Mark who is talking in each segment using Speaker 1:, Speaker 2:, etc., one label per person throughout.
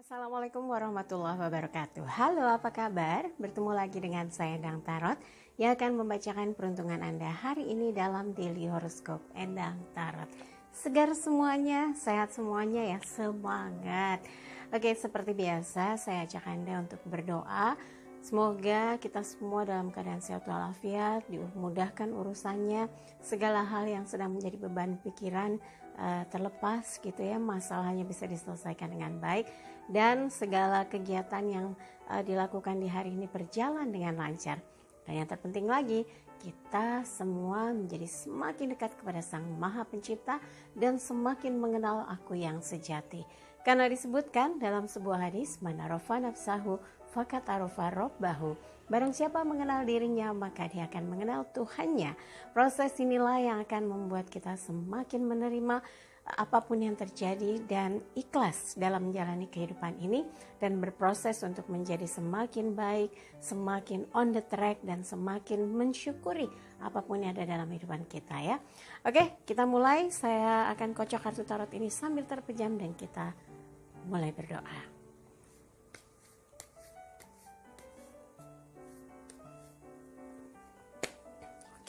Speaker 1: Assalamualaikum warahmatullahi wabarakatuh. Halo, apa kabar? Bertemu lagi dengan saya Endang Tarot yang akan membacakan peruntungan Anda hari ini dalam Daily Horoscope Endang Tarot. Segar semuanya, sehat semuanya ya, semangat. Oke, seperti biasa saya ajak Anda untuk berdoa. Semoga kita semua dalam keadaan sehat walafiat, dimudahkan urusannya, segala hal yang sedang menjadi beban pikiran terlepas gitu ya, masalahnya bisa diselesaikan dengan baik, dan segala kegiatan yang dilakukan di hari ini berjalan dengan lancar. Dan yang terpenting lagi, kita semua menjadi semakin dekat kepada Sang Maha Pencipta dan semakin mengenal Aku yang sejati. Karena disebutkan dalam sebuah hadis, man arafa nafsahu faqad arafa rabbahu. Barang siapa mengenal dirinya, maka dia akan mengenal Tuhannya. Proses inilah yang akan membuat kita semakin menerima apapun yang terjadi dan ikhlas dalam menjalani kehidupan ini dan berproses untuk menjadi semakin baik, semakin on the track, dan semakin mensyukuri apapun yang ada dalam kehidupan kita ya. Oke, kita mulai. Saya akan kocok kartu tarot ini sambil terpejam dan kita mulai berdoa.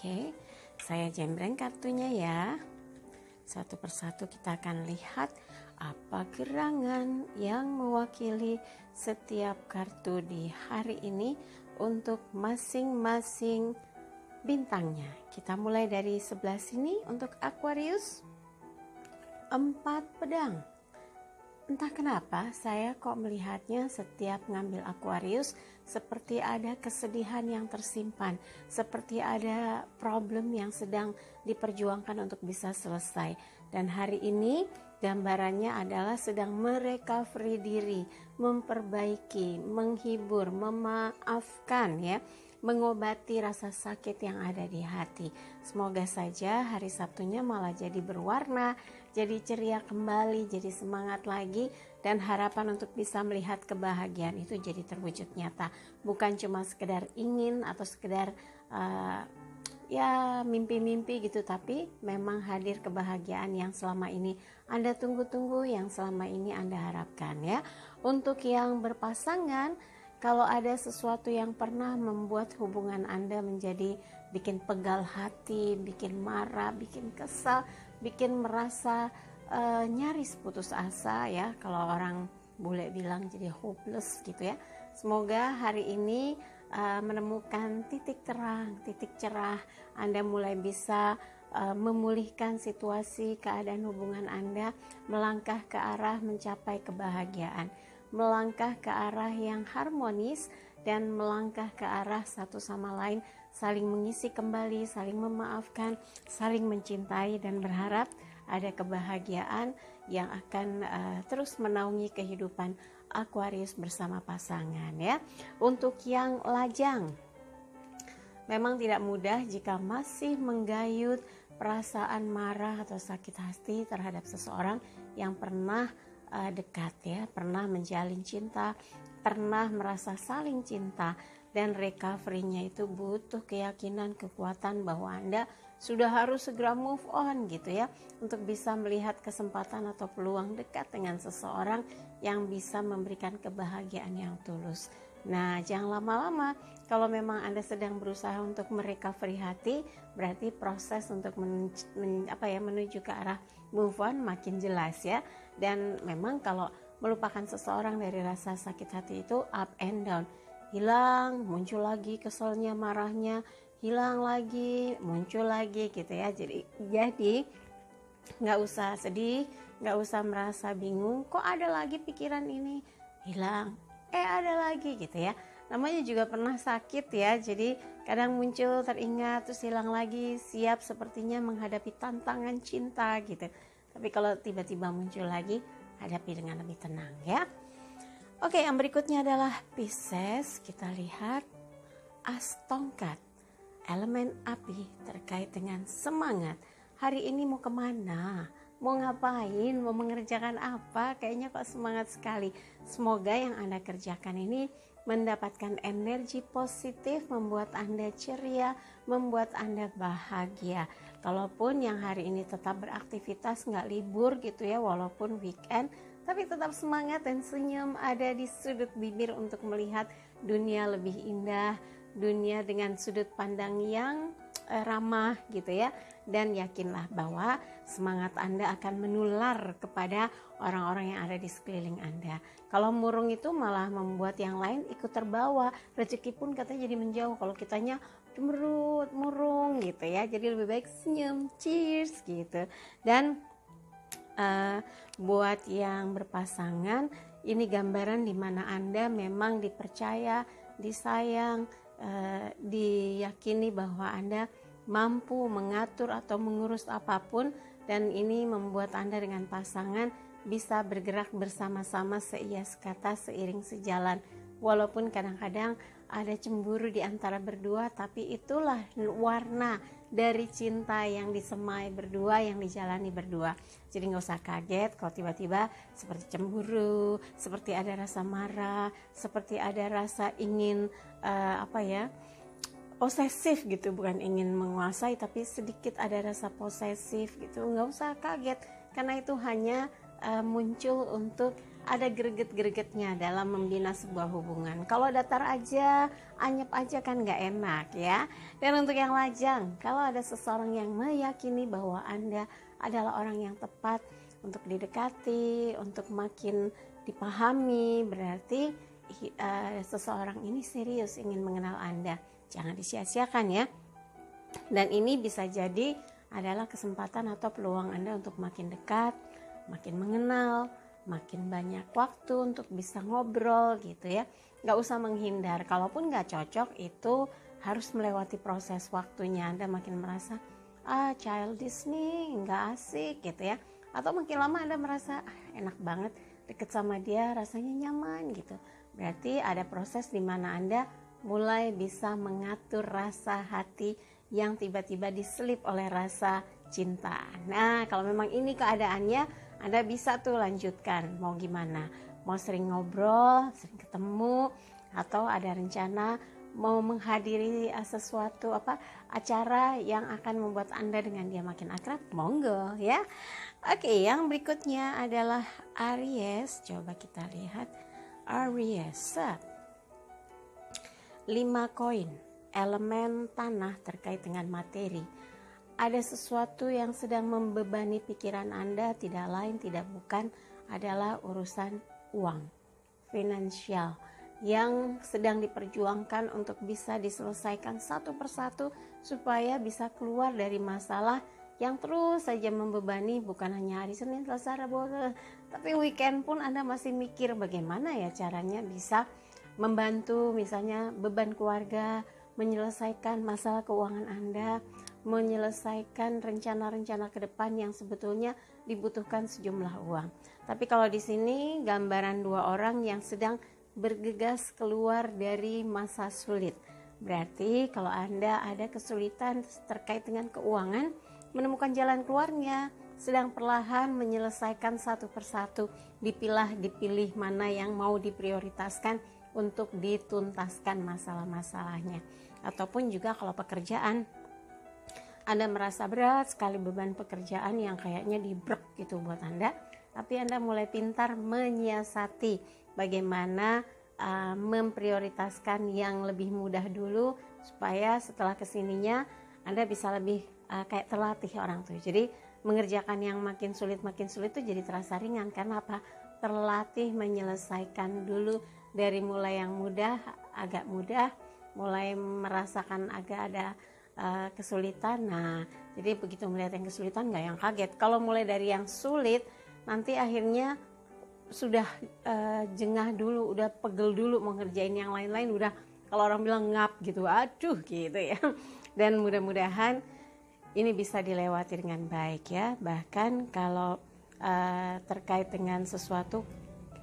Speaker 1: Oke, saya jembreng kartunya ya. Satu persatu kita akan lihat apa gerangan yang mewakili setiap kartu di hari ini untuk masing-masing bintangnya. Kita mulai dari sebelah sini untuk Aquarius. 4 pedang. Entah kenapa saya kok melihatnya setiap ngambil Aquarius seperti ada kesedihan yang tersimpan, seperti ada problem yang sedang diperjuangkan untuk bisa selesai. Dan hari ini gambarannya adalah sedang merecovery diri, memperbaiki, menghibur, memaafkan ya, mengobati rasa sakit yang ada di hati. Semoga saja hari Sabtunya malah jadi berwarna, jadi ceria kembali, jadi semangat lagi, dan harapan untuk bisa melihat kebahagiaan itu jadi terwujud nyata. Bukan cuma sekedar ingin atau sekedar ya mimpi-mimpi gitu, tapi memang hadir kebahagiaan yang selama ini Anda tunggu-tunggu, yang selama ini Anda harapkan ya. Untuk yang berpasangan, kalau ada sesuatu yang pernah membuat hubungan Anda menjadi bikin pegal hati, bikin marah, bikin kesal, bikin merasa nyaris putus asa ya, kalau orang bule bilang jadi hopeless gitu ya. Semoga hari ini menemukan titik terang, titik cerah. Anda mulai bisa memulihkan situasi keadaan hubungan Anda, melangkah ke arah mencapai kebahagiaan, melangkah ke arah yang harmonis, dan melangkah ke arah satu sama lain saling mengisi kembali, saling memaafkan, saling mencintai, dan berharap ada kebahagiaan yang akan terus menaungi kehidupan Aquarius bersama pasangan ya. Untuk yang lajang, memang tidak mudah jika masih menggayut perasaan marah atau sakit hati terhadap seseorang yang pernah dekat ya, pernah menjalin cinta, pernah merasa saling cinta, dan recovery-nya itu butuh keyakinan, kekuatan bahwa Anda sudah harus segera move on gitu ya, untuk bisa melihat kesempatan atau peluang dekat dengan seseorang yang bisa memberikan kebahagiaan yang tulus. Nah, jangan lama-lama. Kalau memang Anda sedang berusaha untuk merecovery hati, berarti proses untuk menuju ke arah move on makin jelas ya. Dan memang kalau melupakan seseorang dari rasa sakit hati itu up and down, hilang, muncul lagi keselnya, marahnya, hilang lagi, muncul lagi gitu ya. Jadi nggak usah sedih, nggak usah merasa bingung, kok ada lagi pikiran ini, hilang, ada lagi gitu ya. Namanya juga pernah sakit ya, jadi kadang muncul, teringat, terus hilang lagi, siap sepertinya menghadapi tantangan cinta gitu. Tapi kalau tiba-tiba muncul lagi, hadapi dengan lebih tenang ya. Oke, yang berikutnya adalah Pisces. Kita lihat As Tongkat, elemen api, terkait dengan semangat. Hari ini mau kemana? Mau ngapain? Mau mengerjakan apa? Kayaknya kok semangat sekali. Semoga yang Anda kerjakan ini mendapatkan energi positif, membuat Anda ceria, membuat Anda bahagia. Kalaupun yang hari ini tetap beraktivitas, nggak libur gitu ya, walaupun weekend, tapi tetap semangat dan senyum ada di sudut bibir untuk melihat dunia lebih indah, dunia dengan sudut pandang yang ramah gitu ya. Dan yakinlah bahwa semangat Anda akan menular kepada orang-orang yang ada di sekeliling Anda. Kalau murung itu malah membuat yang lain ikut terbawa, rezeki pun katanya jadi menjauh. Kalau kitanya cemberut, murung gitu ya, jadi lebih baik senyum, cheers gitu. Dan buat yang berpasangan, ini gambaran di mana Anda memang dipercaya, disayang, diyakini bahwa Anda mampu mengatur atau mengurus apapun, dan ini membuat Anda dengan pasangan bisa bergerak bersama-sama seias kata, seiring sejalan. Walaupun kadang-kadang ada cemburu di antara berdua, tapi itulah warna dari cinta yang disemai berdua, yang dijalani berdua. Jadi nggak usah kaget kalau tiba-tiba seperti cemburu, seperti ada rasa marah, seperti ada rasa ingin posesif gitu, bukan ingin menguasai tapi sedikit ada rasa posesif gitu. Nggak usah kaget, karena itu hanya muncul untuk ada greget-gregetnya dalam membina sebuah hubungan. Kalau datar aja, anyep aja kan nggak enak ya. Dan untuk yang lajang, kalau ada seseorang yang meyakini bahwa Anda adalah orang yang tepat untuk didekati, untuk makin dipahami, berarti seseorang ini serius ingin mengenal Anda. Jangan disia-siakan ya. Dan ini bisa jadi adalah kesempatan atau peluang Anda untuk makin dekat, makin mengenal, makin banyak waktu untuk bisa ngobrol gitu ya. Gak usah menghindar. Kalaupun gak cocok, itu harus melewati proses waktunya. Anda makin merasa childish nih, gak asik gitu ya. Atau makin lama Anda merasa enak banget deket sama dia, rasanya nyaman gitu. Berarti ada proses di mana Anda mulai bisa mengatur rasa hati yang tiba-tiba diselip oleh rasa cinta. Nah, kalau memang ini keadaannya, Anda bisa tuh lanjutkan. Mau gimana? Mau sering ngobrol, sering ketemu, atau ada rencana mau menghadiri sesuatu acara yang akan membuat Anda dengan dia makin akrab? Monggo ya. Oke, yang berikutnya adalah Aries. Coba kita lihat Aries. 5 koin, elemen tanah terkait dengan materi. Ada sesuatu yang sedang membebani pikiran Anda, tidak lain tidak bukan adalah urusan uang, finansial, yang sedang diperjuangkan untuk bisa diselesaikan satu persatu supaya bisa keluar dari masalah yang terus saja membebani. Bukan hanya hari Senin, Selasa, Rabu, tapi weekend pun Anda masih mikir bagaimana ya caranya bisa membantu misalnya beban keluarga, menyelesaikan masalah keuangan Anda, menyelesaikan rencana-rencana ke depan yang sebetulnya dibutuhkan sejumlah uang. Tapi kalau di sini gambaran 2 orang yang sedang bergegas keluar dari masa sulit. Berarti kalau Anda ada kesulitan terkait dengan keuangan, menemukan jalan keluarnya, sedang perlahan menyelesaikan satu persatu, dipilih mana yang mau diprioritaskan untuk dituntaskan masalah-masalahnya. Ataupun juga kalau pekerjaan, Anda merasa berat sekali beban pekerjaan yang kayaknya dibrek gitu buat Anda, tapi Anda mulai pintar menyiasati bagaimana memprioritaskan yang lebih mudah dulu, supaya setelah kesininya Anda bisa lebih kayak terlatih orang tuh. Jadi mengerjakan yang makin sulit tuh jadi terasa ringan. Karena apa? Terlatih menyelesaikan dulu, dari mulai yang mudah, agak mudah, mulai merasakan agak ada kesulitan. Nah, jadi begitu melihat yang kesulitan, nggak yang kaget. Kalau mulai dari yang sulit, nanti akhirnya sudah jengah dulu, udah pegel dulu mau ngerjain yang lain-lain, udah kalau orang bilang ngap gitu, aduh gitu ya. Dan mudah-mudahan ini bisa dilewati dengan baik ya. Bahkan kalau terkait dengan sesuatu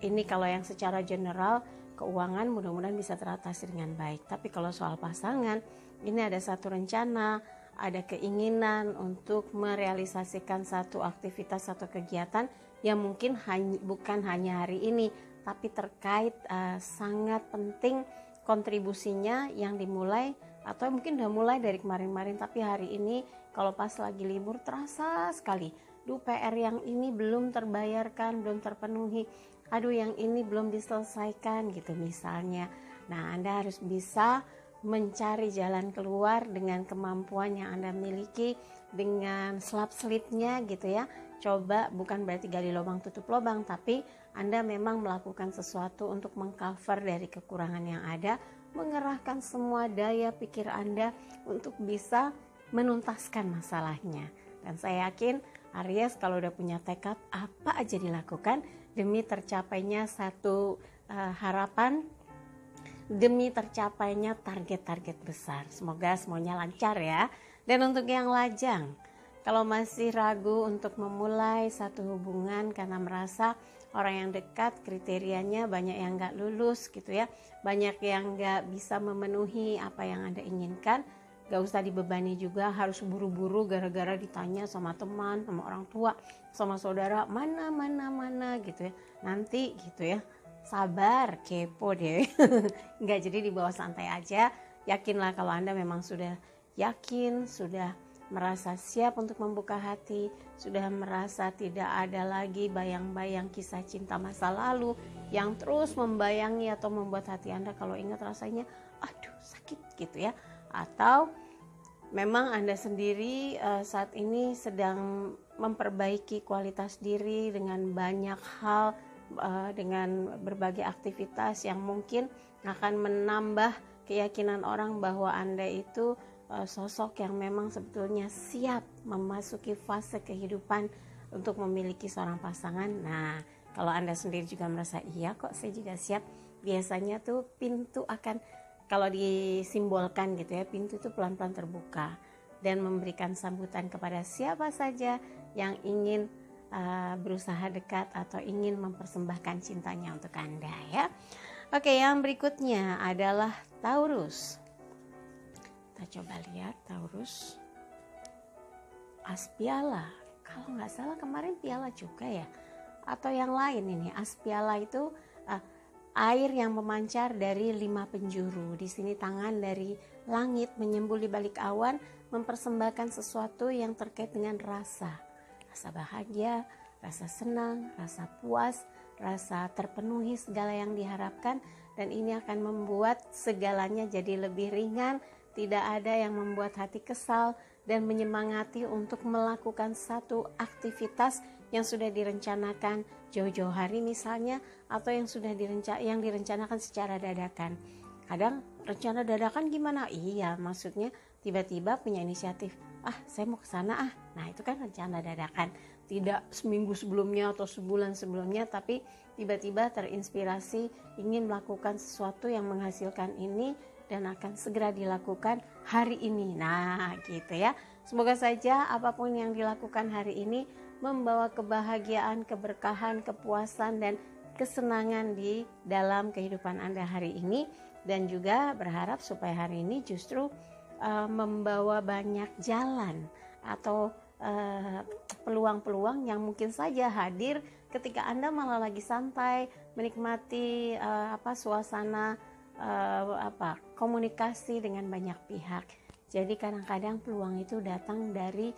Speaker 1: ini, kalau yang secara general keuangan mudah-mudahan bisa teratasi dengan baik. Tapi kalau soal pasangan, ini ada satu rencana, ada keinginan untuk merealisasikan satu aktivitas, satu kegiatan yang mungkin bukan hanya hari ini, tapi terkait sangat penting kontribusinya yang dimulai, atau mungkin udah mulai dari kemarin-kemarin, tapi hari ini kalau pas lagi libur terasa sekali duh PR yang ini belum terbayarkan, belum terpenuhi, aduh yang ini belum diselesaikan gitu misalnya. Nah, Anda harus bisa mencari jalan keluar dengan kemampuan yang Anda miliki, dengan selap-selipnya gitu ya. Coba, bukan berarti gali lubang tutup lubang, tapi Anda memang melakukan sesuatu untuk mengcover dari kekurangan yang ada, mengerahkan semua daya pikir Anda untuk bisa menuntaskan masalahnya. Dan saya yakin Aries kalau udah punya tekad, apa aja dilakukan demi tercapainya satu harapan, demi tercapainya target-target besar. Semoga semuanya lancar ya. Dan untuk yang lajang, kalau masih ragu untuk memulai satu hubungan karena merasa orang yang dekat kriterianya banyak yang gak lulus gitu ya, banyak yang gak bisa memenuhi apa yang Anda inginkan, gak usah dibebani juga harus buru-buru gara-gara ditanya sama teman, sama orang tua, sama saudara, mana gitu ya. Nanti gitu ya, sabar, kepo deh. Enggak, jadi dibawa santai aja. Yakinlah kalau Anda memang sudah yakin, sudah merasa siap untuk membuka hati, sudah merasa tidak ada lagi bayang-bayang kisah cinta masa lalu yang terus membayangi atau membuat hati Anda kalau ingat rasanya aduh sakit gitu ya. Atau memang Anda sendiri saat ini sedang memperbaiki kualitas diri dengan banyak hal, dengan berbagai aktivitas yang mungkin akan menambah keyakinan orang bahwa Anda itu sosok yang memang sebetulnya siap memasuki fase kehidupan untuk memiliki seorang pasangan. Nah, kalau Anda sendiri juga merasa iya kok saya juga siap, biasanya tuh pintu akan, kalau disimbolkan gitu ya, pintu itu pelan-pelan terbuka dan memberikan sambutan kepada siapa saja yang ingin berusaha dekat atau ingin mempersembahkan cintanya untuk Anda ya. Oke, yang berikutnya adalah Taurus. Kita coba lihat Taurus. As piala, kalau nggak salah kemarin piala juga ya, atau yang lain ini. As piala itu air yang memancar dari 5 penjuru. Di sini tangan dari langit menyembul di balik awan, mempersembahkan sesuatu yang terkait dengan rasa bahagia, rasa senang, rasa puas, rasa terpenuhi segala yang diharapkan, dan ini akan membuat segalanya jadi lebih ringan. Tidak ada yang membuat hati kesal dan menyemangati untuk melakukan satu aktivitas yang sudah direncanakan jauh-jauh hari misalnya, atau yang sudah direncanakan secara dadakan. Kadang rencana dadakan gimana? Iya, maksudnya tiba-tiba punya inisiatif, saya mau ke sana Nah, itu kan rencana dadakan. Tidak seminggu sebelumnya atau sebulan sebelumnya, tapi tiba-tiba terinspirasi ingin melakukan sesuatu yang menghasilkan ini dan akan segera dilakukan hari ini. Nah, gitu ya. Semoga saja apapun yang dilakukan hari ini membawa kebahagiaan, keberkahan, kepuasan, dan kesenangan di dalam kehidupan Anda hari ini. Dan juga berharap supaya hari ini justru membawa banyak jalan atau peluang-peluang yang mungkin saja hadir ketika Anda malah lagi santai menikmati suasana komunikasi dengan banyak pihak. Jadi kadang-kadang peluang itu datang dari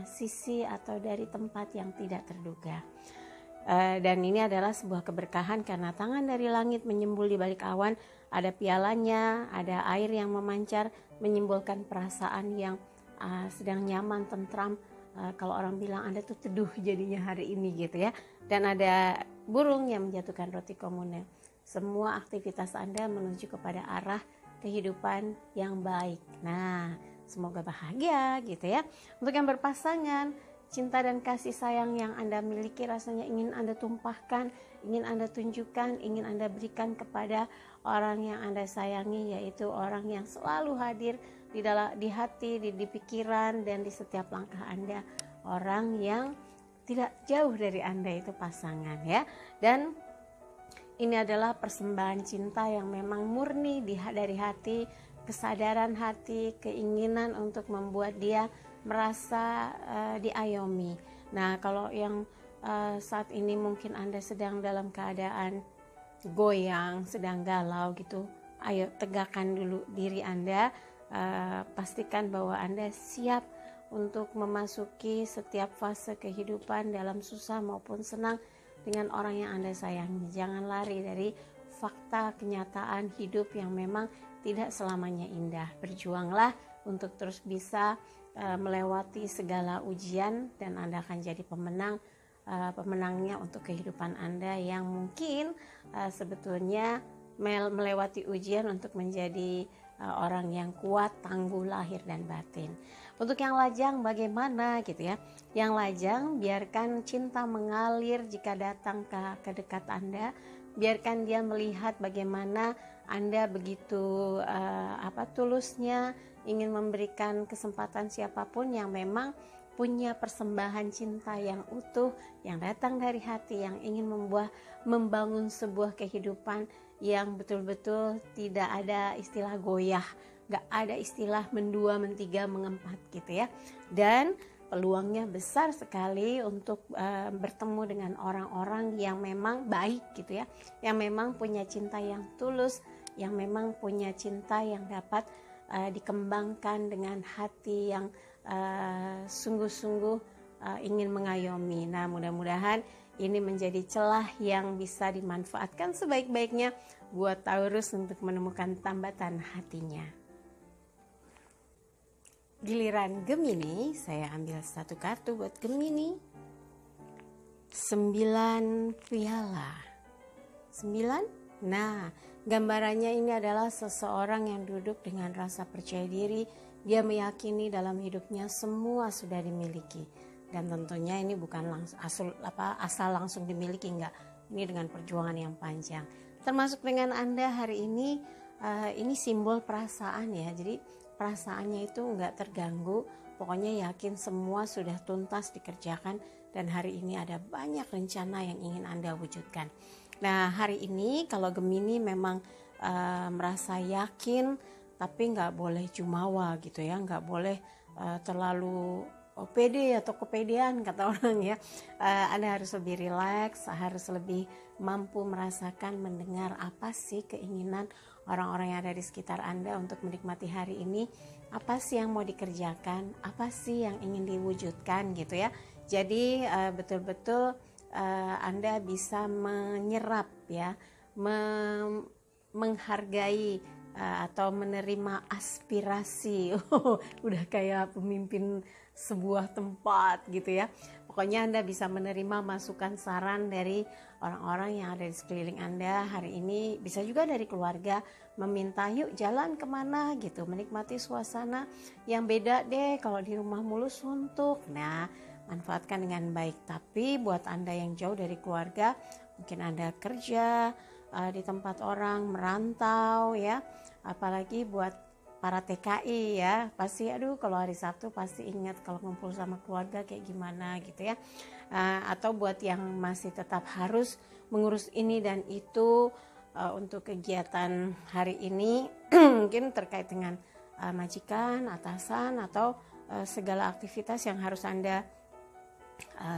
Speaker 1: sisi atau dari tempat yang tidak terduga. Dan ini adalah sebuah keberkahan karena tangan dari langit menyembul di balik awan, ada pialanya, ada air yang memancar menyimbolkan perasaan yang sedang nyaman, tentram. Kalau orang bilang Anda tuh teduh jadinya hari ini gitu ya. Dan ada burung yang menjatuhkan roti komune. Semua aktivitas Anda menuju kepada arah kehidupan yang baik. Nah, semoga bahagia gitu ya. Untuk yang berpasangan, cinta dan kasih sayang yang Anda miliki rasanya ingin Anda tumpahkan, ingin Anda tunjukkan, ingin Anda berikan kepada orang yang Anda sayangi, yaitu orang yang selalu hadir di hati, di pikiran, dan di setiap langkah Anda. Orang yang tidak jauh dari Anda, itu pasangan ya. Dan ini adalah persembahan cinta yang memang murni dari hati, kesadaran hati, keinginan untuk membuat dia merasa diayomi. Nah, kalau yang saat ini mungkin Anda sedang dalam keadaan goyang, sedang galau gitu, ayo tegakkan dulu diri Anda, pastikan bahwa Anda siap untuk memasuki setiap fase kehidupan dalam susah maupun senang dengan orang yang Anda sayangi. Jangan lari dari fakta kenyataan hidup yang memang tidak selamanya indah. Berjuanglah untuk terus bisa melewati segala ujian, dan Anda akan jadi pemenangnya untuk kehidupan Anda yang mungkin sebetulnya melewati ujian untuk menjadi orang yang kuat, tangguh lahir dan batin. Untuk yang lajang bagaimana gitu ya? Yang lajang, biarkan cinta mengalir jika datang ke dekat Anda. Biarkan dia melihat bagaimana Anda begitu tulusnya ingin memberikan kesempatan siapapun yang memang punya persembahan cinta yang utuh, yang datang dari hati, yang ingin membangun sebuah kehidupan yang betul-betul tidak ada istilah goyah, gak ada istilah mendua, mentiga, mengempat gitu ya. Dan peluangnya besar sekali untuk bertemu dengan orang-orang yang memang baik gitu ya, yang memang punya cinta yang tulus, yang memang punya cinta yang dapat dikembangkan dengan hati yang sungguh-sungguh ingin mengayomi. Nah, mudah-mudahan ini menjadi celah yang bisa dimanfaatkan sebaik-baiknya buat Taurus untuk menemukan tambatan hatinya. Giliran Gemini, saya ambil satu kartu buat Gemini. 9 piala. 9? Nah, gambarannya ini adalah seseorang yang duduk dengan rasa percaya diri. Dia meyakini dalam hidupnya semua sudah dimiliki. Dan tentunya ini bukan asal langsung dimiliki, enggak. Ini dengan perjuangan yang panjang. Termasuk dengan Anda hari ini simbol perasaan ya. Jadi perasaannya itu enggak terganggu. Pokoknya yakin semua sudah tuntas dikerjakan, dan hari ini ada banyak rencana yang ingin Anda wujudkan. Nah, hari ini kalau Gemini memang merasa yakin, tapi nggak boleh jumawa gitu ya, nggak boleh terlalu pede atau kepedean kata orang ya. Anda harus lebih rileks, harus lebih mampu merasakan, mendengar apa sih keinginan orang-orang yang ada di sekitar Anda untuk menikmati hari ini, apa sih yang mau dikerjakan, apa sih yang ingin diwujudkan gitu ya. Jadi betul-betul Anda bisa menyerap ya, menghargai atau menerima aspirasi. Udah kayak pemimpin sebuah tempat gitu ya. Pokoknya Anda bisa menerima masukan, saran dari orang-orang yang ada di sekeliling Anda hari ini. Bisa juga dari keluarga, meminta yuk jalan kemana gitu, menikmati suasana yang beda deh, kalau di rumah mulu suntuk. Nah, manfaatkan dengan baik. Tapi buat Anda yang jauh dari keluarga, mungkin Anda kerja di tempat orang, merantau ya, apalagi buat para TKI ya, pasti kalau hari Sabtu pasti ingat kalau ngumpul sama keluarga kayak gimana gitu ya. Atau buat yang masih tetap harus mengurus ini dan itu untuk kegiatan hari ini mungkin terkait dengan majikan, atasan, atau segala aktivitas yang harus Anda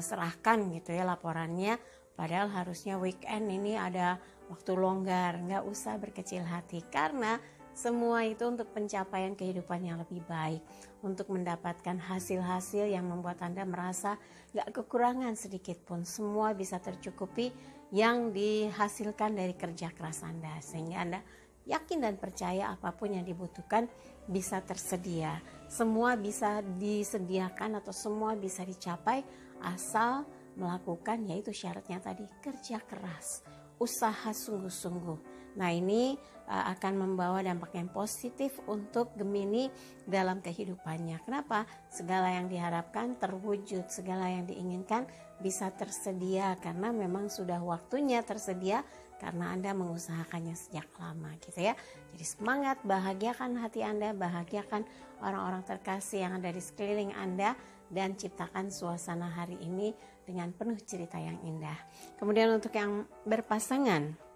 Speaker 1: serahkan gitu ya laporannya, padahal harusnya weekend ini ada waktu longgar. Nggak usah berkecil hati, karena semua itu untuk pencapaian kehidupan yang lebih baik, untuk mendapatkan hasil-hasil yang membuat Anda merasa nggak kekurangan sedikit pun. Semua bisa tercukupi yang dihasilkan dari kerja keras Anda, sehingga Anda yakin dan percaya apapun yang dibutuhkan bisa tersedia. Semua bisa disediakan atau semua bisa dicapai asal melakukan, yaitu syaratnya tadi, kerja keras, usaha sungguh-sungguh. Nah, ini akan membawa dampak yang positif untuk Gemini dalam kehidupannya. Kenapa? Segala yang diharapkan terwujud, segala yang diinginkan bisa tersedia, karena memang sudah waktunya tersedia, karena Anda mengusahakannya sejak lama gitu ya. Jadi semangat, bahagiakan hati Anda, bahagiakan orang-orang terkasih yang ada di sekeliling Anda, dan ciptakan suasana hari ini dengan penuh cerita yang indah. Kemudian untuk yang berpasangan,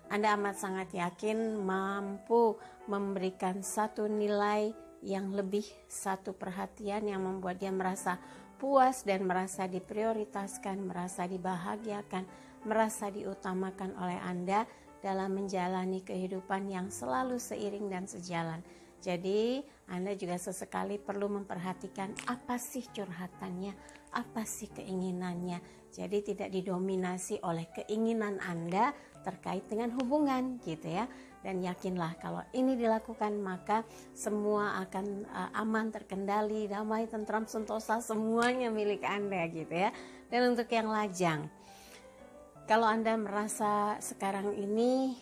Speaker 1: Anda amat sangat yakin mampu memberikan satu nilai yang lebih, satu perhatian yang membuat dia merasa puas dan merasa diprioritaskan, merasa dibahagiakan, merasa diutamakan oleh Anda dalam menjalani kehidupan yang selalu seiring dan sejalan. Jadi Anda juga sesekali perlu memperhatikan apa sih curhatannya, apa sih keinginannya. Jadi tidak didominasi oleh keinginan Anda terkait dengan hubungan gitu ya. Dan yakinlah kalau ini dilakukan maka semua akan aman, terkendali, damai, tentram, sentosa, semuanya milik Anda gitu ya. Dan untuk yang lajang, kalau Anda merasa sekarang ini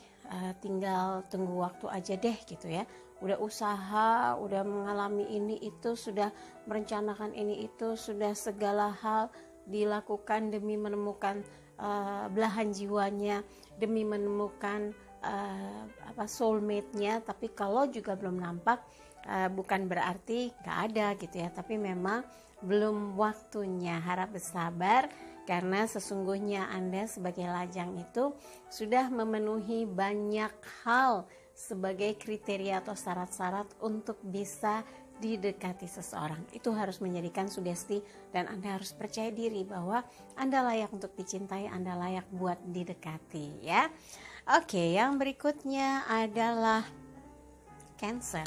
Speaker 1: tinggal tunggu waktu aja deh gitu ya, udah usaha, udah mengalami ini itu, sudah merencanakan ini itu, sudah segala hal dilakukan demi menemukan belahan jiwanya, demi menemukan soulmate-nya, tapi kalau juga belum nampak, bukan berarti gak ada gitu ya, tapi memang belum waktunya. Harap bersabar karena sesungguhnya Anda sebagai lajang itu sudah memenuhi banyak hal sebagai kriteria atau syarat-syarat untuk bisa didekati seseorang. Itu harus menjadikan sugesti dan Anda harus percaya diri bahwa Anda layak untuk dicintai, Anda layak buat didekati ya. Oke, yang berikutnya adalah Cancer.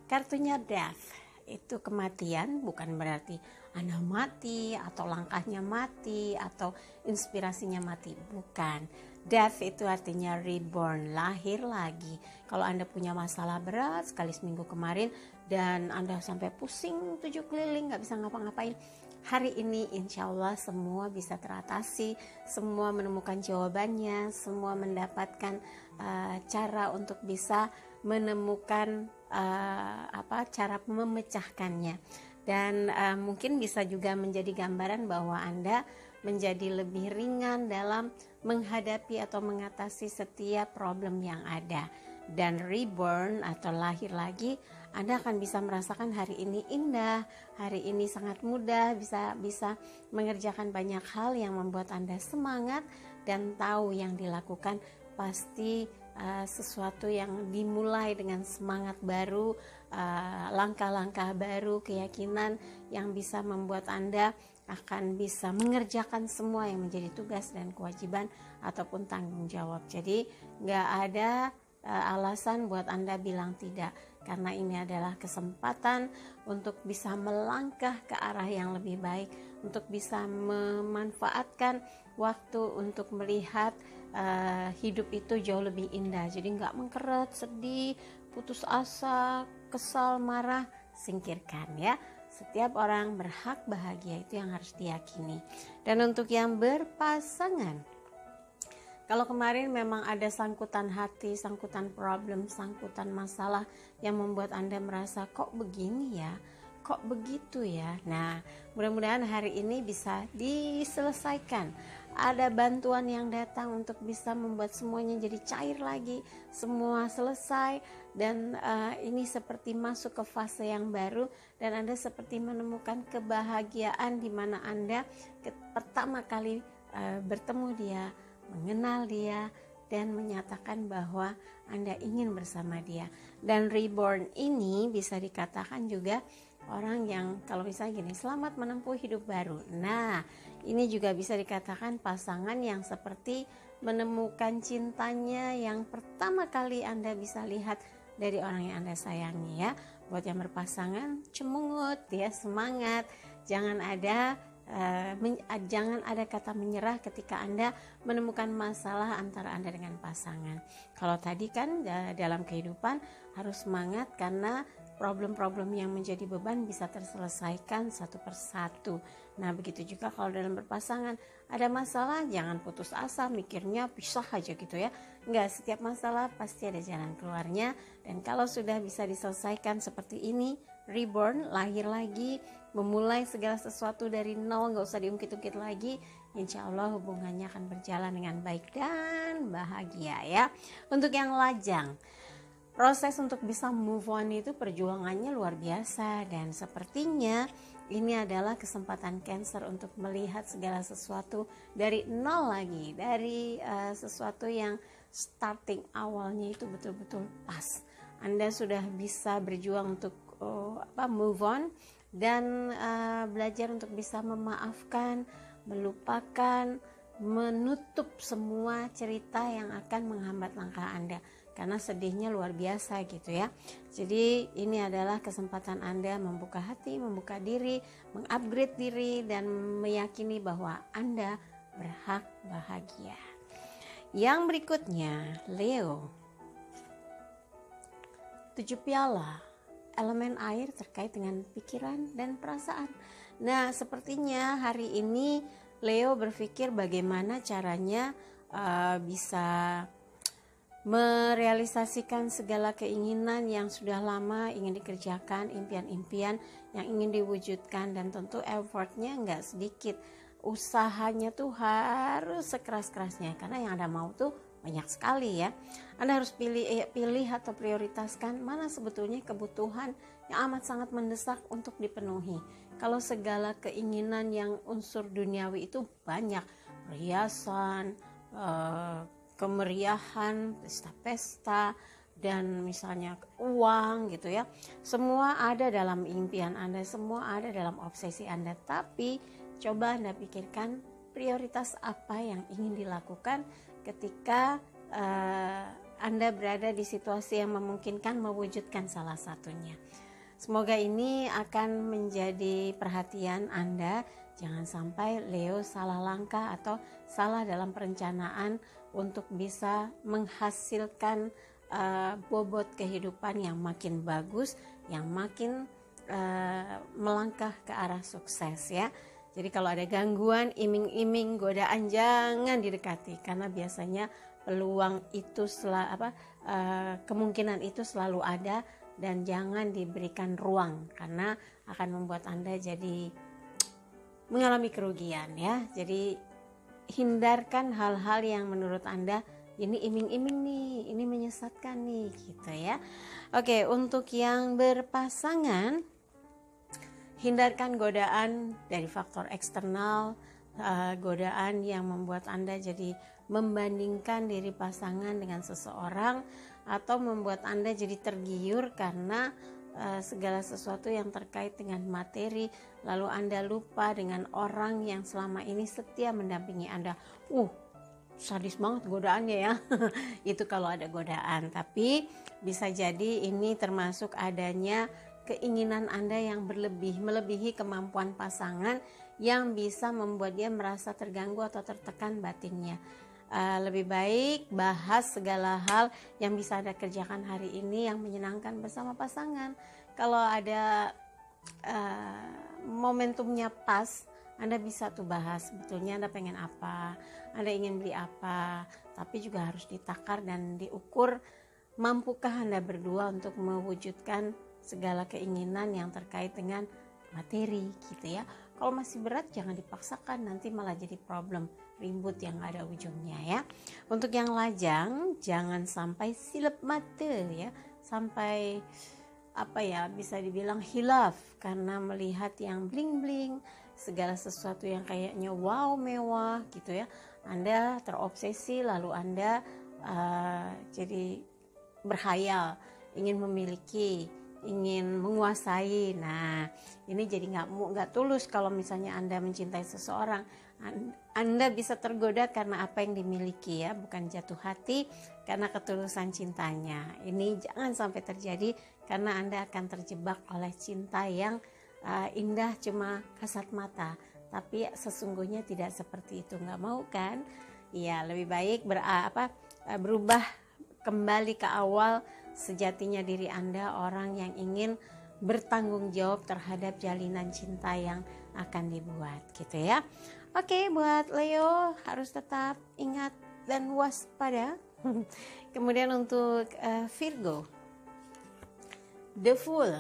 Speaker 1: Kartunya Death. Itu kematian, bukan berarti Anda mati atau langkahnya mati atau inspirasinya mati, bukan. Death itu artinya reborn, lahir lagi. Kalau Anda punya masalah berat sekali seminggu kemarin dan Anda sampai pusing 7 keliling gak bisa ngapa-ngapain, hari ini insya Allah semua bisa teratasi, semua menemukan jawabannya, semua mendapatkan cara untuk bisa menemukan cara memecahkannya. Dan mungkin bisa juga menjadi gambaran bahwa Anda menjadi lebih ringan dalam menghadapi atau mengatasi setiap problem yang ada. Dan reborn atau lahir lagi, Anda akan bisa merasakan hari ini indah, hari ini sangat mudah, bisa mengerjakan banyak hal yang membuat Anda semangat dan tahu yang dilakukan pasti sesuatu yang dimulai dengan semangat baru, langkah-langkah baru, keyakinan yang bisa membuat Anda akan bisa mengerjakan semua yang menjadi tugas dan kewajiban ataupun tanggung jawab. Jadi nggak ada alasan buat Anda bilang tidak, karena ini adalah kesempatan untuk bisa melangkah ke arah yang lebih baik, untuk bisa memanfaatkan waktu untuk melihat hidup itu jauh lebih indah. Jadi nggak mengkeret, sedih, putus asa, kesal, marah, singkirkan ya. Setiap orang berhak bahagia, itu yang harus diyakini. Dan untuk yang berpasangan, kalau kemarin memang ada sangkutan hati, sangkutan problem, sangkutan masalah yang membuat Anda merasa kok begini ya, kok begitu ya. Nah, mudah-mudahan hari ini bisa diselesaikan. Ada bantuan yang datang untuk bisa membuat semuanya jadi cair lagi, semua selesai, dan ini seperti masuk ke fase yang baru, dan Anda seperti menemukan kebahagiaan di mana Anda pertama kali bertemu dia, mengenal dia, dan menyatakan bahwa Anda ingin bersama dia. Dan reborn ini bisa dikatakan juga orang yang, kalau misalnya gini, selamat menempuh hidup baru. Nah, ini juga bisa dikatakan pasangan yang seperti menemukan cintanya yang pertama kali Anda bisa lihat dari orang yang Anda sayangi ya. Buat yang berpasangan, cemungut ya, semangat. Jangan ada kata menyerah ketika Anda menemukan masalah antara Anda dengan pasangan. Kalau tadi kan dalam kehidupan harus semangat karena problem-problem yang menjadi beban bisa terselesaikan satu persatu. Nah, begitu juga kalau dalam berpasangan ada masalah, jangan putus asa, mikirnya pisah aja gitu ya. Enggak, setiap masalah pasti ada jalan keluarnya. Dan kalau sudah bisa diselesaikan seperti ini, reborn, lahir lagi, memulai segala sesuatu dari nol, gak usah diungkit-ungkit lagi, insya Allah hubungannya akan berjalan dengan baik dan bahagia ya. Untuk yang lajang, proses untuk bisa move on itu perjuangannya luar biasa, dan sepertinya ini adalah kesempatan Cancer untuk melihat segala sesuatu dari nol lagi, dari sesuatu yang starting awalnya itu betul-betul pas. Anda sudah bisa berjuang untuk move on dan belajar untuk bisa memaafkan, melupakan, menutup semua cerita yang akan menghambat langkah Anda. karena sedihnya luar biasa gitu ya. Jadi ini adalah kesempatan Anda membuka hati, membuka diri, mengupgrade diri, dan meyakini bahwa Anda berhak bahagia. Yang berikutnya, Leo. 7 piala, elemen air terkait dengan pikiran dan perasaan. Nah, sepertinya hari ini Leo berpikir bagaimana caranya bisa merealisasikan segala keinginan yang sudah lama ingin dikerjakan, impian-impian yang ingin diwujudkan, dan tentu effortnya nggak sedikit. Usahanya tuh harus sekeras-kerasnya, karena yang Anda mau tuh banyak sekali ya. Anda harus pilih atau prioritaskan mana sebetulnya kebutuhan yang amat sangat mendesak untuk dipenuhi. Kalau segala keinginan yang unsur duniawi itu banyak, perhiasan, kemeriahan, pesta-pesta, dan misalnya uang gitu ya, semua ada dalam impian Anda, semua ada dalam obsesi Anda. Tapi coba Anda pikirkan prioritas apa yang ingin dilakukan ketika Anda berada di situasi yang memungkinkan mewujudkan salah satunya. Semoga ini akan menjadi perhatian Anda. Jangan sampai Leo salah langkah atau salah dalam perencanaan untuk bisa menghasilkan bobot kehidupan yang makin bagus, yang makin melangkah ke arah sukses ya. Jadi kalau ada gangguan, iming-iming, godaan, jangan didekati, karena biasanya peluang itu kemungkinan itu selalu ada, dan jangan diberikan ruang karena akan membuat Anda jadi mengalami kerugian ya. Jadi hindarkan hal-hal yang menurut Anda ini iming-iming nih, ini menyesatkan nih gitu ya. Oke, untuk yang berpasangan, hindarkan godaan dari faktor eksternal, godaan yang membuat Anda jadi membandingkan diri pasangan dengan seseorang, atau membuat Anda jadi tergiur karena segala sesuatu yang terkait dengan materi, lalu Anda lupa dengan orang yang selama ini setia mendampingi Anda. Sadis banget godaannya ya. Itu kalau ada godaan. Tapi bisa jadi ini termasuk adanya keinginan Anda yang melebihi kemampuan pasangan, yang bisa membuat dia merasa terganggu atau tertekan batinnya. Lebih baik bahas segala hal yang bisa Anda kerjakan hari ini yang menyenangkan bersama pasangan. Kalau ada momentumnya pas, Anda bisa tuh bahas sebetulnya Anda pengen apa, Anda ingin beli apa, tapi juga harus ditakar dan diukur mampukah Anda berdua untuk mewujudkan segala keinginan yang terkait dengan materi gitu ya. Kalau masih berat jangan dipaksakan, nanti malah jadi problem, ribut yang gak ada ujungnya ya. Untuk yang lajang, jangan sampai silap mata ya, sampai bisa dibilang hilaf karena melihat yang bling-bling, segala sesuatu yang kayaknya wow mewah gitu ya. Anda terobsesi, lalu Anda jadi berhayal, ingin memiliki, ingin menguasai. Nah, ini jadi nggak tulus. Kalau misalnya Anda mencintai seseorang, Anda bisa tergoda karena apa yang dimiliki ya, bukan jatuh hati karena ketulusan cintanya. Ini jangan sampai terjadi, karena Anda akan terjebak oleh cinta yang indah cuma kasat mata, tapi sesungguhnya tidak seperti itu. Nggak mau kan? Ya, lebih baik berubah kembali ke awal sejatinya diri Anda, orang yang ingin bertanggung jawab terhadap jalinan cinta yang akan dibuat gitu ya. Oke, buat Leo harus tetap ingat dan waspada. Kemudian untuk Virgo, The Fool.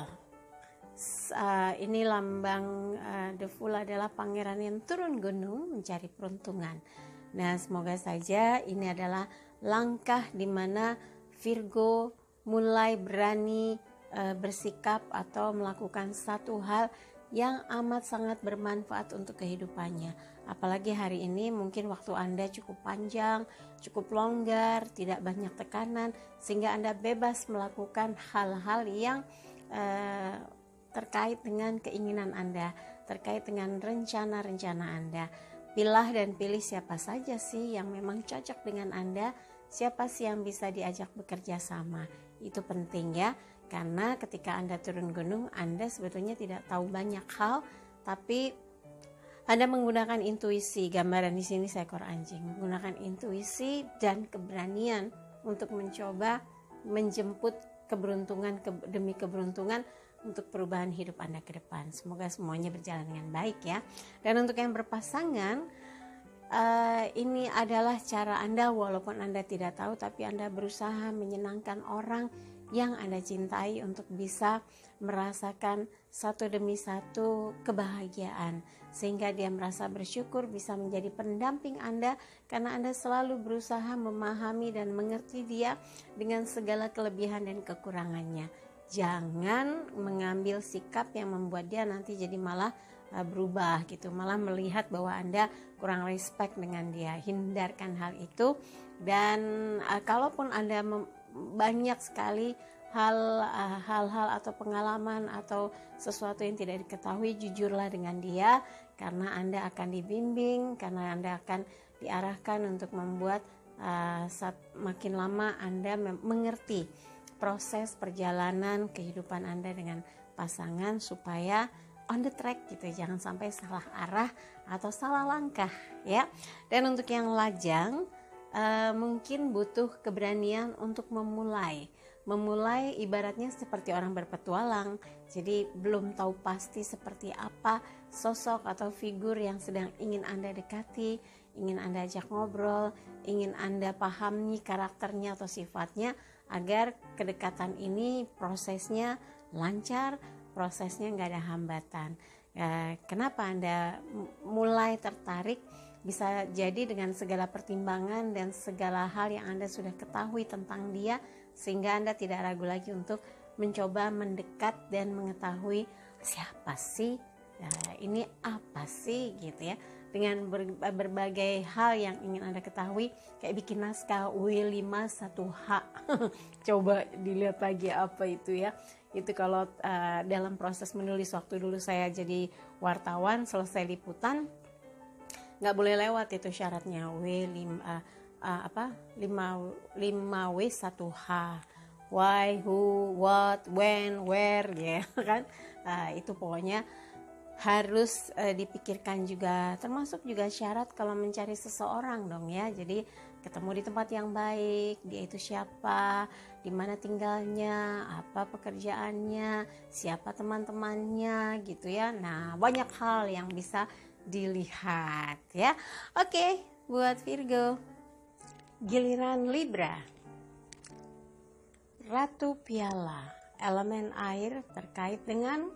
Speaker 1: Ini lambang The Fool adalah pangeran yang turun gunung mencari peruntungan. Nah, semoga saja ini adalah langkah di mana Virgo mulai berani bersikap atau melakukan satu hal yang amat sangat bermanfaat untuk kehidupannya. Apalagi hari ini mungkin waktu Anda cukup panjang, cukup longgar, tidak banyak tekanan, sehingga Anda bebas melakukan hal-hal yang terkait dengan keinginan Anda, terkait dengan rencana-rencana Anda. Pilih dan pilih siapa saja sih yang memang cocok dengan Anda, siapa sih yang bisa diajak bekerja sama. Itu penting ya, karena ketika Anda turun gunung, Anda sebetulnya tidak tahu banyak hal, tapi Anda menggunakan intuisi. Gambaran di sini seekor anjing, menggunakan intuisi dan keberanian untuk mencoba menjemput keberuntungan demi keberuntungan untuk perubahan hidup Anda ke depan. Semoga semuanya berjalan dengan baik ya. Dan untuk yang berpasangan, ini adalah cara Anda, walaupun Anda tidak tahu, tapi Anda berusaha menyenangkan orang yang Anda cintai untuk bisa merasakan satu demi satu kebahagiaan, sehingga dia merasa bersyukur bisa menjadi pendamping Anda, karena Anda selalu berusaha memahami dan mengerti dia dengan segala kelebihan dan kekurangannya. Jangan mengambil sikap yang membuat dia nanti jadi malah berubah gitu, malah melihat bahwa Anda kurang respect dengan dia. Hindarkan hal itu. Dan kalaupun Anda banyak sekali hal-hal atau pengalaman atau sesuatu yang tidak diketahui, jujurlah dengan dia, karena Anda akan dibimbing, karena Anda akan diarahkan untuk membuat makin lama Anda mengerti proses perjalanan kehidupan Anda dengan pasangan supaya on the track gitu, jangan sampai salah arah atau salah langkah ya. Dan untuk yang lajang, mungkin butuh keberanian untuk memulai ibaratnya seperti orang berpetualang. Jadi belum tahu pasti seperti apa sosok atau figur yang sedang ingin Anda dekati, ingin Anda ajak ngobrol, ingin Anda pahami karakternya atau sifatnya, agar kedekatan ini prosesnya lancar, prosesnya nggak ada hambatan. Kenapa Anda mulai tertarik? Bisa jadi dengan segala pertimbangan dan segala hal yang Anda sudah ketahui tentang dia, sehingga Anda tidak ragu lagi untuk mencoba mendekat dan mengetahui siapa sih, ini apa sih gitu ya. Dengan berbagai hal yang ingin Anda ketahui, kayak bikin naskah W51H. Coba dilihat lagi apa itu ya. Itu kalau dalam proses menulis, waktu dulu saya jadi wartawan, selesai liputan nggak boleh lewat itu syaratnya, W5W1H, why, who, what, when, where ya kan. Itu pokoknya harus dipikirkan juga, termasuk juga syarat kalau mencari seseorang dong ya. Jadi ketemu di tempat yang baik, dia itu siapa, di mana tinggalnya, apa pekerjaannya, siapa teman-temannya gitu ya. Nah, banyak hal yang bisa dilihat ya. Oke, buat Virgo. Giliran Libra. Ratu Piala, elemen air terkait dengan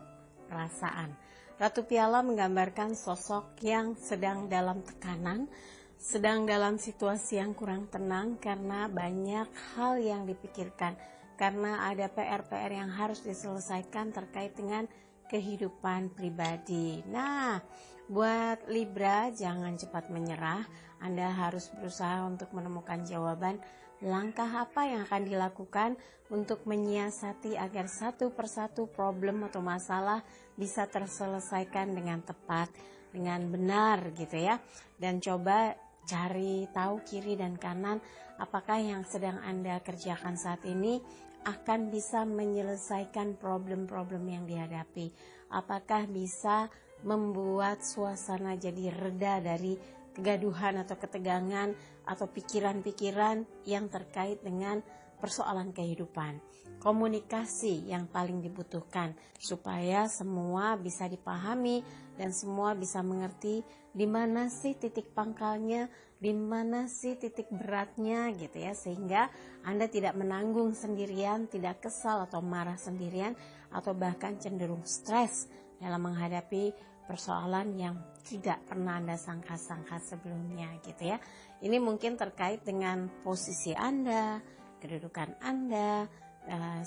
Speaker 1: perasaan. Ratu Piala menggambarkan sosok yang sedang dalam tekanan, sedang dalam situasi yang kurang tenang karena banyak hal yang dipikirkan, karena ada PR-PR yang harus diselesaikan terkait dengan kehidupan pribadi. Nah, buat Libra, jangan cepat menyerah. Anda harus berusaha untuk menemukan jawaban langkah apa yang akan dilakukan untuk menyiasati agar satu persatu problem atau masalah bisa terselesaikan dengan tepat, dengan benar gitu ya. Dan coba cari tahu kiri dan kanan, apakah yang sedang Anda kerjakan saat ini akan bisa menyelesaikan problem-problem yang dihadapi. Apakah bisa membuat suasana jadi reda dari kegaduhan atau ketegangan atau pikiran-pikiran yang terkait dengan persoalan kehidupan. Komunikasi yang paling dibutuhkan supaya semua bisa dipahami dan semua bisa mengerti di mana sih titik pangkalnya, di mana sih titik beratnya gitu ya, sehingga Anda tidak menanggung sendirian, tidak kesal atau marah sendirian, atau bahkan cenderung stres dalam menghadapi persoalan yang tidak pernah Anda sangka-sangka sebelumnya gitu ya. Ini mungkin terkait dengan posisi Anda, kedudukan Anda,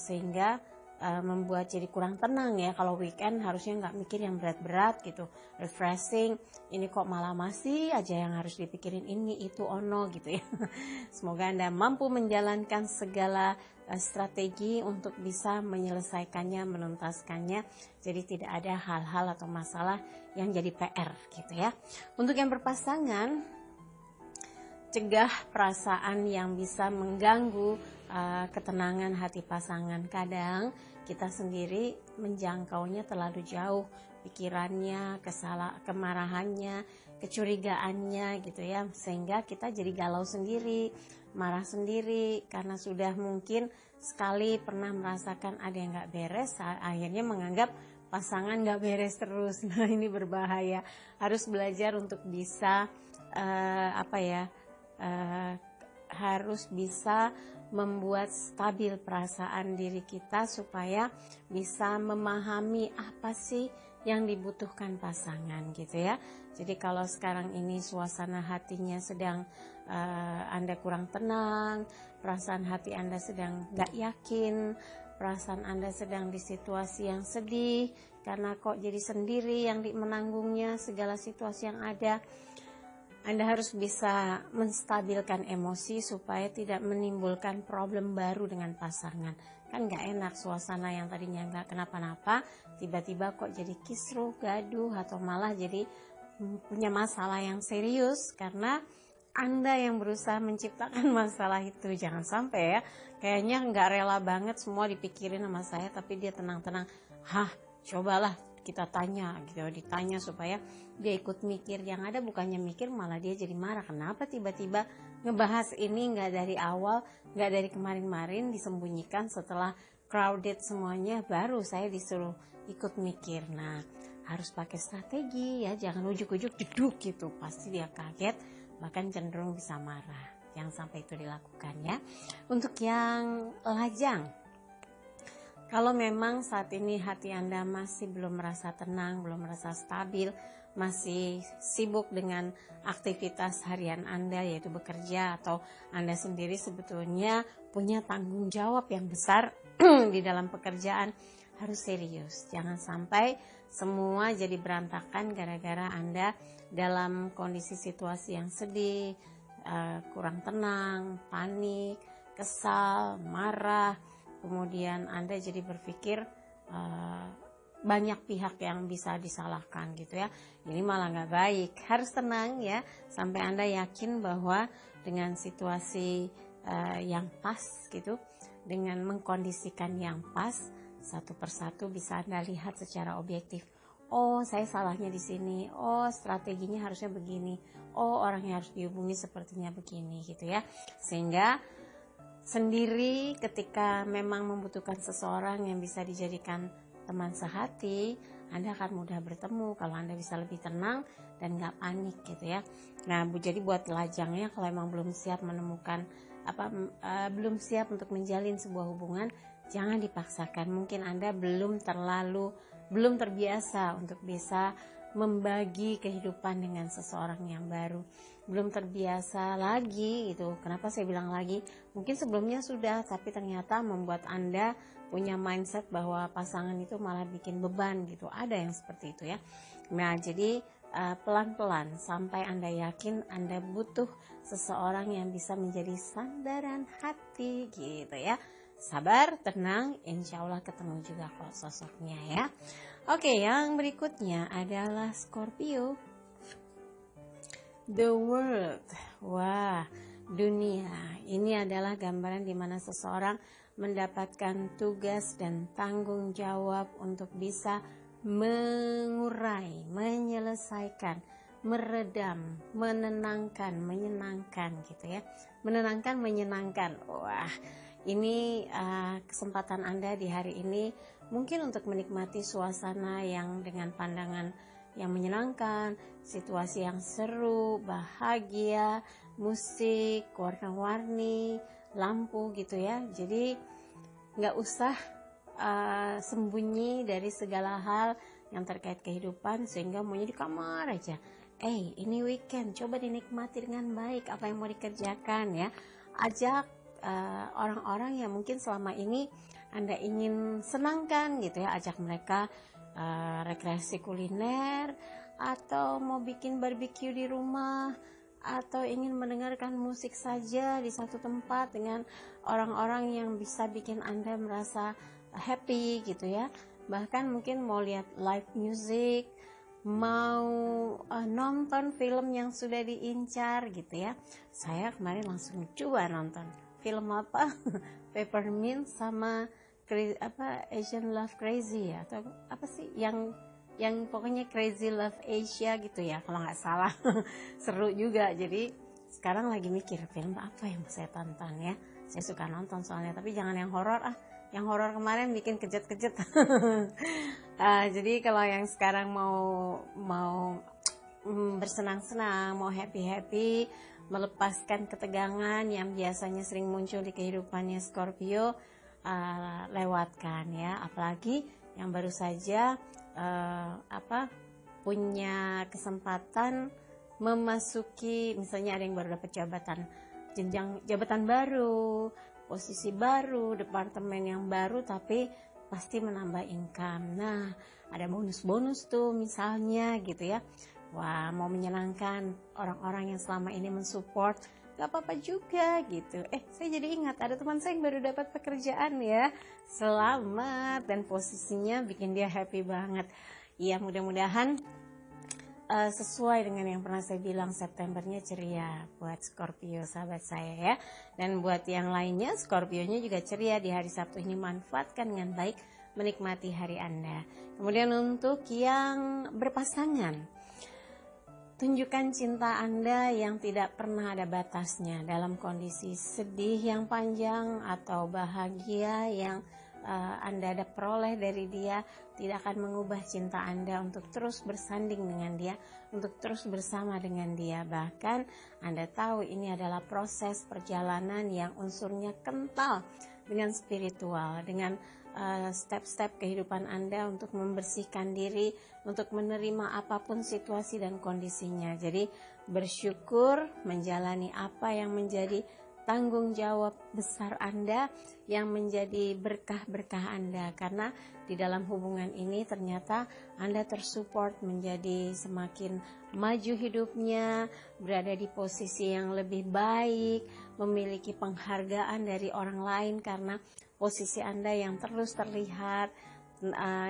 Speaker 1: sehingga membuat jadi kurang tenang ya. Kalau weekend harusnya nggak mikir yang berat-berat gitu, refreshing. Ini kok malah masih aja yang harus dipikirin ini itu ono gitu ya. Semoga Anda mampu menjalankan segala strategi untuk bisa menyelesaikannya, menuntaskannya. Jadi tidak ada hal-hal atau masalah yang jadi PR gitu ya. Untuk yang berpasangan, cegah perasaan yang bisa mengganggu ketenangan hati pasangan. Kadang kita sendiri menjangkaunya terlalu jauh, pikirannya, kemarahannya, kecurigaannya gitu ya, sehingga kita jadi galau sendiri, marah sendiri karena sudah mungkin sekali pernah merasakan ada yang gak beres, akhirnya menganggap pasangan gak beres terus. Nah, ini berbahaya. Harus belajar untuk bisa harus bisa membuat stabil perasaan diri kita supaya bisa memahami apa sih yang dibutuhkan pasangan gitu ya. Jadi kalau sekarang ini suasana hatinya sedang Anda kurang tenang, perasaan hati Anda sedang gak yakin, perasaan Anda sedang di situasi yang sedih karena kok jadi sendiri yang menanggungnya segala situasi yang ada, Anda harus bisa menstabilkan emosi supaya tidak menimbulkan problem baru dengan pasangan. Kan gak enak suasana yang tadinya gak kenapa-napa, tiba-tiba kok jadi kisruh, gaduh, atau malah jadi punya masalah yang serius karena Anda yang berusaha menciptakan masalah itu. Jangan sampai ya, kayaknya gak rela banget semua dipikirin sama saya, tapi dia tenang-tenang. Cobalah kita tanya gitu, ditanya supaya dia ikut mikir. Yang ada bukannya mikir malah dia jadi marah. Kenapa tiba-tiba ngebahas ini nggak dari awal, nggak dari kemarin-marin, disembunyikan setelah crowded semuanya baru saya disuruh ikut mikir. Nah, harus pakai strategi ya, jangan ujuk-ujuk jeduk gitu, pasti dia kaget bahkan cenderung bisa marah. Jangan sampai itu dilakukan ya. Untuk yang lajang, kalau memang saat ini hati Anda masih belum merasa tenang, belum merasa stabil, masih sibuk dengan aktivitas harian Anda yaitu bekerja, atau Anda sendiri sebetulnya punya tanggung jawab yang besar di dalam pekerjaan, harus serius. Jangan sampai semua jadi berantakan gara-gara Anda dalam kondisi situasi yang sedih, kurang tenang, panik, kesal, marah. Kemudian Anda jadi berpikir banyak pihak yang bisa disalahkan gitu ya. Ini malah nggak baik. Harus tenang ya, sampai Anda yakin bahwa dengan situasi yang pas gitu, dengan mengkondisikan yang pas, satu persatu bisa Anda lihat secara objektif. Oh, saya salahnya di sini. Oh, strateginya harusnya begini. Oh, orang yang harus dihubungi sepertinya begini gitu ya. Sehingga sendiri ketika memang membutuhkan seseorang yang bisa dijadikan teman sehati, Anda akan mudah bertemu kalau Anda bisa lebih tenang dan gak panik gitu ya. Nah, jadi buat lajangnya, kalau emang belum siap menemukan belum siap untuk menjalin sebuah hubungan, jangan dipaksakan. Mungkin Anda belum terbiasa untuk bisa membagi kehidupan dengan seseorang yang baru, belum terbiasa lagi gitu. Kenapa saya bilang lagi? Mungkin sebelumnya sudah, tapi ternyata membuat Anda punya mindset bahwa pasangan itu malah bikin beban gitu. Ada yang seperti itu ya. Nah, jadi pelan-pelan sampai Anda yakin Anda butuh seseorang yang bisa menjadi sandaran hati gitu ya. Sabar, tenang, insya Allah ketemu juga kok sosoknya ya. Oke, yang berikutnya adalah Scorpio. The World. Wah, dunia. Ini adalah gambaran di mana seseorang mendapatkan tugas dan tanggung jawab untuk bisa mengurai, menyelesaikan, meredam, menenangkan, menyenangkan gitu ya. Menenangkan, menyenangkan. Wah, ini kesempatan Anda di hari ini mungkin untuk menikmati suasana yang dengan pandangan yang menyenangkan, situasi yang seru, bahagia, musik, warna-warni, lampu gitu ya. Jadi nggak usah sembunyi dari segala hal yang terkait kehidupan sehingga maunya di kamar aja. Ini weekend, coba dinikmati dengan baik apa yang mau dikerjakan ya. Ajak orang-orang yang mungkin selama ini Anda ingin senangkan gitu ya, ajak mereka rekreasi kuliner, atau mau bikin barbecue di rumah, atau ingin mendengarkan musik saja di satu tempat dengan orang-orang yang bisa bikin Anda merasa happy gitu ya. Bahkan mungkin mau lihat live music, mau nonton film yang sudah diincar gitu ya. Saya kemarin langsung coba nonton film apa Peppermint sama Asian Love Crazy ya, atau apa sih yang pokoknya Crazy Love Asia gitu ya kalau nggak salah. Seru juga. Jadi sekarang lagi mikir film apa yang saya tonton ya. Saya suka nonton soalnya, tapi jangan yang horor yang horor kemarin bikin kejut-kejut. Jadi kalau yang sekarang mau bersenang-senang, mau happy-happy, melepaskan ketegangan yang biasanya sering muncul di kehidupannya Scorpio, lewatkan ya. Apalagi yang baru saja punya kesempatan memasuki, misalnya ada yang baru dapat jenjang jabatan baru, posisi baru, departemen yang baru, tapi pasti menambah income. Nah, ada bonus-bonus tuh misalnya gitu ya. Wah, mau menyenangkan orang-orang yang selama ini mensupport, gak apa-apa juga gitu. Saya jadi ingat ada teman saya yang baru dapat pekerjaan ya. Selamat, dan posisinya bikin dia happy banget. Ya, mudah-mudahan sesuai dengan yang pernah saya bilang, Septembernya ceria buat Scorpio sahabat saya ya. Dan buat yang lainnya, Scorpionya juga ceria di hari Sabtu ini. Manfaatkan dengan baik, menikmati hari Anda. Kemudian untuk yang berpasangan, tunjukkan cinta Anda yang tidak pernah ada batasnya dalam kondisi sedih yang panjang atau bahagia yang Anda ada peroleh dari dia, tidak akan mengubah cinta Anda untuk terus bersanding dengan dia, untuk terus bersama dengan dia. Bahkan Anda tahu ini adalah proses perjalanan yang unsurnya kental dengan spiritual, dengan step-step kehidupan Anda untuk membersihkan diri, untuk menerima apapun situasi dan kondisinya. Jadi bersyukur menjalani apa yang menjadi tanggung jawab besar Anda, yang menjadi berkah-berkah Anda, karena di dalam hubungan ini ternyata Anda tersupport menjadi semakin maju hidupnya, berada di posisi yang lebih baik, memiliki penghargaan dari orang lain karena posisi Anda yang terus terlihat,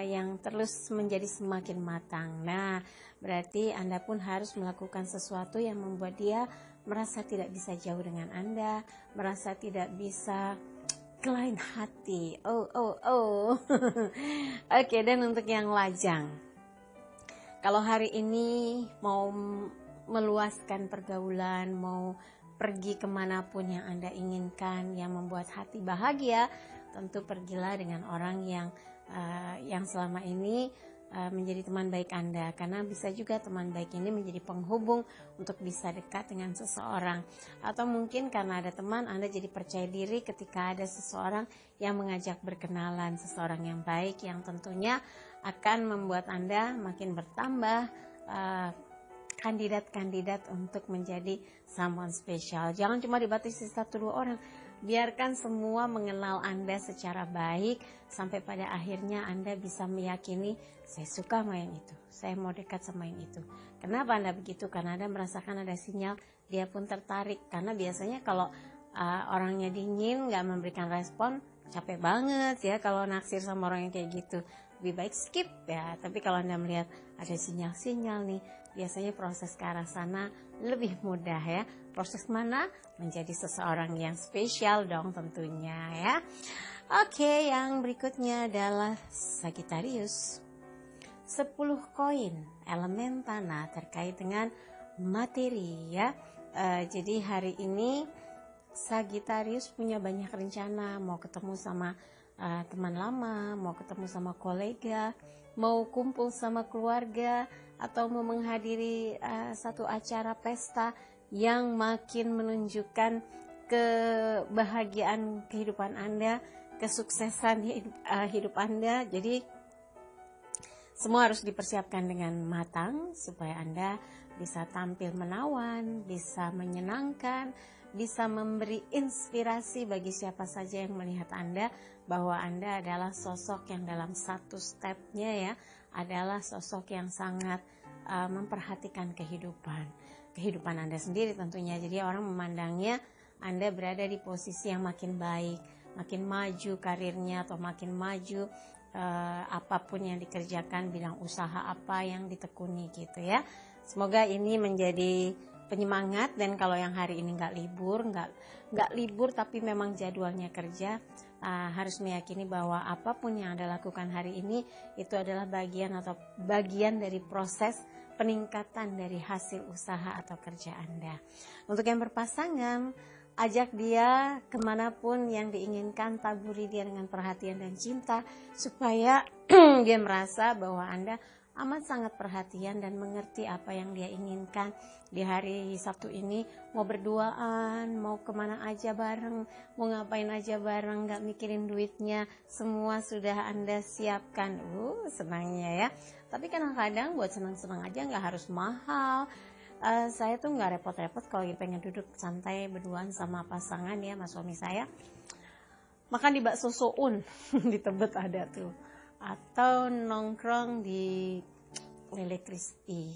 Speaker 1: yang terus menjadi semakin matang. Nah, berarti Anda pun harus melakukan sesuatu yang membuat dia merasa tidak bisa jauh dengan Anda, merasa tidak bisa lain hati. Oke, dan untuk yang lajang, kalau hari ini mau meluaskan pergaulan, mau pergi kemanapun yang Anda inginkan, yang membuat hati bahagia, tentu pergilah dengan orang yang selama ini menjadi teman baik Anda, karena bisa juga teman baik ini menjadi penghubung untuk bisa dekat dengan seseorang. Atau mungkin karena ada teman, Anda jadi percaya diri ketika ada seseorang yang mengajak berkenalan, seseorang yang baik yang tentunya akan membuat Anda makin bertambah kandidat-kandidat untuk menjadi someone special. Jangan cuma dibatasi 1-2 orang. Biarkan semua mengenal Anda secara baik, sampai pada akhirnya Anda bisa meyakini, saya suka sama yang itu, saya mau dekat sama yang itu. Kenapa Anda begitu? Karena Anda merasakan ada sinyal, dia pun tertarik. Karena biasanya kalau orangnya dingin, gak memberikan respon, capek banget ya kalau naksir sama orang yang kayak gitu. Lebih baik skip ya. Tapi kalau Anda melihat ada sinyal-sinyal nih, biasanya proses ke arah sana lebih mudah ya. Proses mana? Menjadi seseorang yang spesial dong tentunya ya. Oke, yang berikutnya adalah Sagittarius. 10 koin elemen tanah terkait dengan materi ya. Jadi hari ini Sagittarius punya banyak rencana, mau ketemu sama teman lama, mau ketemu sama kolega, mau kumpul sama keluarga, atau mau menghadiri satu acara pesta yang makin menunjukkan kebahagiaan kehidupan Anda, kesuksesan hidup Anda. Jadi semua harus dipersiapkan dengan matang supaya Anda bisa tampil menawan, bisa menyenangkan, bisa memberi inspirasi bagi siapa saja yang melihat Anda, bahwa Anda adalah sosok yang dalam satu stepnya ya, adalah sosok yang sangat memperhatikan kehidupan Anda sendiri tentunya. Jadi orang memandangnya Anda berada di posisi yang makin baik, makin maju karirnya, atau makin maju apapun yang dikerjakan, bidang usaha apa yang ditekuni gitu ya. Semoga ini menjadi penyemangat, dan kalau yang hari ini nggak libur tapi memang jadwalnya kerja, harus meyakini bahwa apapun yang Anda lakukan hari ini itu adalah bagian dari proses peningkatan dari hasil usaha atau kerja Anda. Untuk yang berpasangan, ajak dia kemanapun yang diinginkan, taburi dia dengan perhatian dan cinta supaya dia merasa bahwa Anda amat sangat perhatian dan mengerti apa yang dia inginkan. Di hari Sabtu ini mau berduaan, mau kemana aja bareng, mau ngapain aja bareng, gak mikirin duitnya, semua sudah Anda siapkan. Senangnya ya. Tapi kadang-kadang buat senang-senang aja gak harus mahal. Saya tuh gak repot-repot kalau pengen duduk santai berduaan sama pasangan ya, sama suami saya, makan di bakso Soun di Tebet ada tuh, atau nongkrong di Lele Crispy,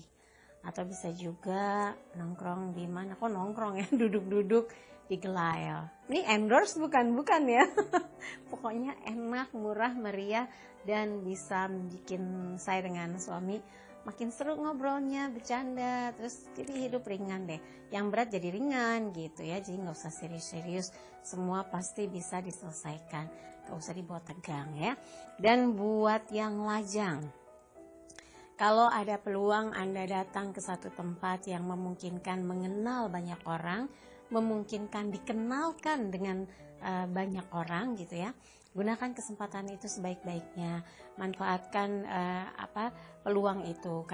Speaker 1: atau bisa juga nongkrong di mana, kok nongkrong ya, duduk-duduk di Gelail. Ini endorse bukan ya. Pokoknya enak, murah, meriah, dan bisa bikin saya dengan suami makin seru ngobrolnya, bercanda, terus jadi hidup ringan deh. Yang berat jadi ringan gitu ya, jadi nggak usah serius-serius, semua pasti bisa diselesaikan, nggak usah dibawa tegang ya. Dan buat yang lajang, kalau ada peluang Anda datang ke satu tempat yang memungkinkan mengenal banyak orang, memungkinkan dikenalkan dengan banyak orang gitu ya, gunakan kesempatan itu sebaik-baiknya, manfaatkan peluang itu,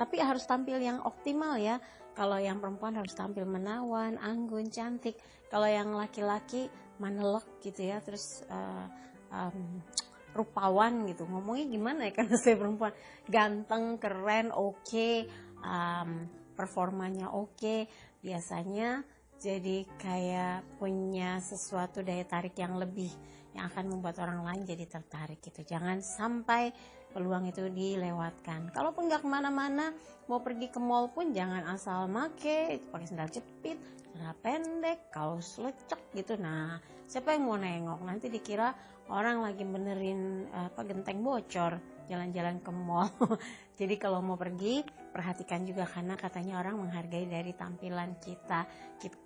Speaker 1: tapi harus tampil yang optimal ya. Kalau yang perempuan harus tampil menawan, anggun, cantik. Kalau yang laki-laki manelek gitu ya, terus rupawan gitu. Ngomongnya gimana ya, karena saya perempuan, ganteng, keren, oke, performanya oke, biasanya jadi kayak punya sesuatu daya tarik yang lebih, yang akan membuat orang lain jadi tertarik gitu. Jangan sampai peluang itu dilewatkan. Kalaupun nggak kemana-mana, mau pergi ke mall pun jangan asal pakai sandal jepit, celana pendek, kaos lecek gitu. Nah, siapa yang mau nengok? Nanti dikira orang lagi benerin genteng bocor jalan-jalan ke mall. Jadi kalau mau pergi, perhatikan juga, karena katanya orang menghargai dari tampilan kita.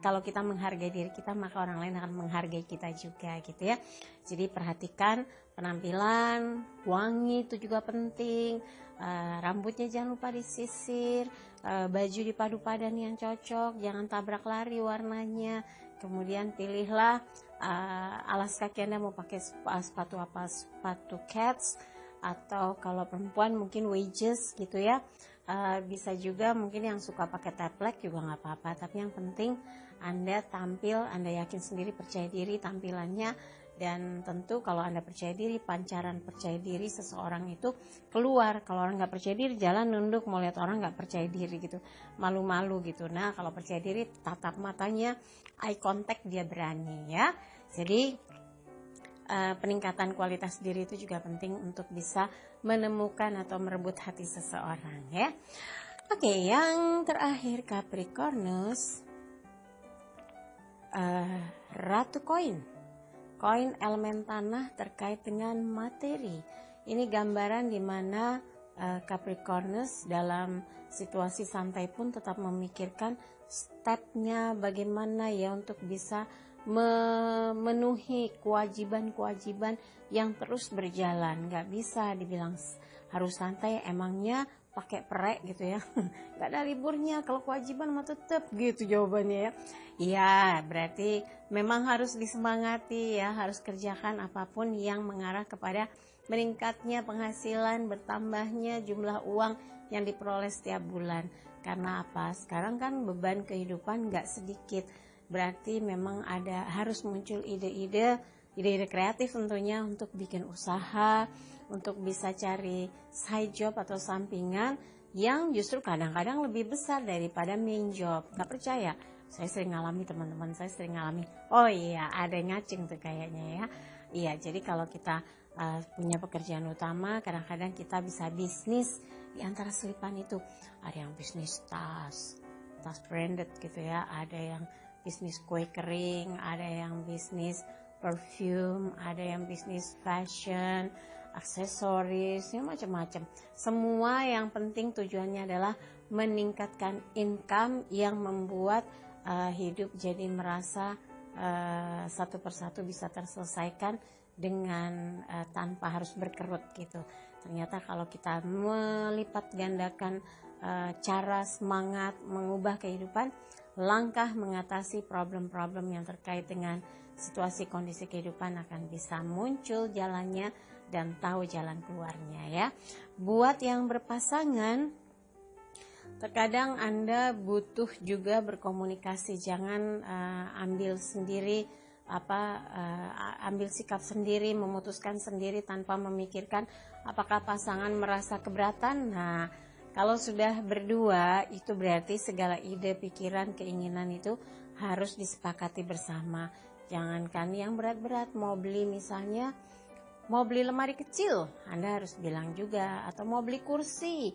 Speaker 1: Kalau kita menghargai diri kita, maka orang lain akan menghargai kita juga gitu ya. Jadi perhatikan penampilan, wangi itu juga penting, rambutnya jangan lupa disisir, baju dipadu padan yang cocok, jangan tabrak lari warnanya. Kemudian pilihlah alas kaki Anda mau pakai sepatu apa, sepatu cats, atau kalau perempuan mungkin wedges gitu ya. Bisa juga mungkin yang suka pakai teplek juga nggak apa-apa, tapi yang penting Anda tampil, Anda yakin sendiri, percaya diri tampilannya. Dan tentu kalau Anda percaya diri, pancaran percaya diri seseorang itu keluar. Kalau orang nggak percaya diri, jalan nunduk, mau lihat orang nggak percaya diri gitu, malu-malu gitu. Nah, kalau percaya diri, tatap matanya, eye contact, dia berani ya. Jadi peningkatan kualitas diri itu juga penting untuk bisa menemukan atau merebut hati seseorang ya. Oke, yang terakhir Capricornus, Ratu Koin elemen tanah terkait dengan materi. Ini gambaran di mana Capricornus dalam situasi santai pun tetap memikirkan stepnya bagaimana ya untuk bisa memenuhi kewajiban-kewajiban yang terus berjalan. Gak bisa dibilang harus santai, emangnya pakai perek gitu ya. Gak ada liburnya, kalau kewajiban mah tetap gitu jawabannya ya. Ya berarti memang harus disemangati ya, harus kerjakan apapun yang mengarah kepada meningkatnya penghasilan, bertambahnya jumlah uang yang diperoleh setiap bulan. Karena apa? Sekarang kan beban kehidupan gak sedikit. Berarti memang harus muncul ide-ide kreatif tentunya untuk bikin usaha, untuk bisa cari side job atau sampingan yang justru kadang-kadang lebih besar daripada main job. Gak percaya? Saya sering ngalami, teman-teman saya sering ngalami. Oh iya, ada yang ngacing tuh kayaknya ya. Iya, jadi kalau kita punya pekerjaan utama, kadang-kadang kita bisa bisnis di antara selipan itu. Ada yang bisnis tas branded gitu ya, ada yang bisnis kue kering, ada yang bisnis perfume, ada yang bisnis fashion, aksesoris, ya macam-macam. Semua yang penting tujuannya adalah meningkatkan income yang membuat hidup jadi merasa satu persatu bisa terselesaikan dengan tanpa harus berkerut gitu. Ternyata kalau kita melipat gandakan cara semangat mengubah kehidupan, langkah mengatasi problem-problem yang terkait dengan situasi kondisi kehidupan akan bisa muncul jalannya dan tahu jalan keluarnya ya. Buat yang berpasangan, terkadang Anda butuh juga berkomunikasi, jangan ambil sendiri ambil sikap sendiri, memutuskan sendiri tanpa memikirkan apakah pasangan merasa keberatan. Nah, kalau sudah berdua itu berarti segala ide, pikiran, keinginan itu harus disepakati bersama. Jangankan yang berat-berat, mau beli misalnya, mau beli lemari kecil, Anda harus bilang juga, atau mau beli kursi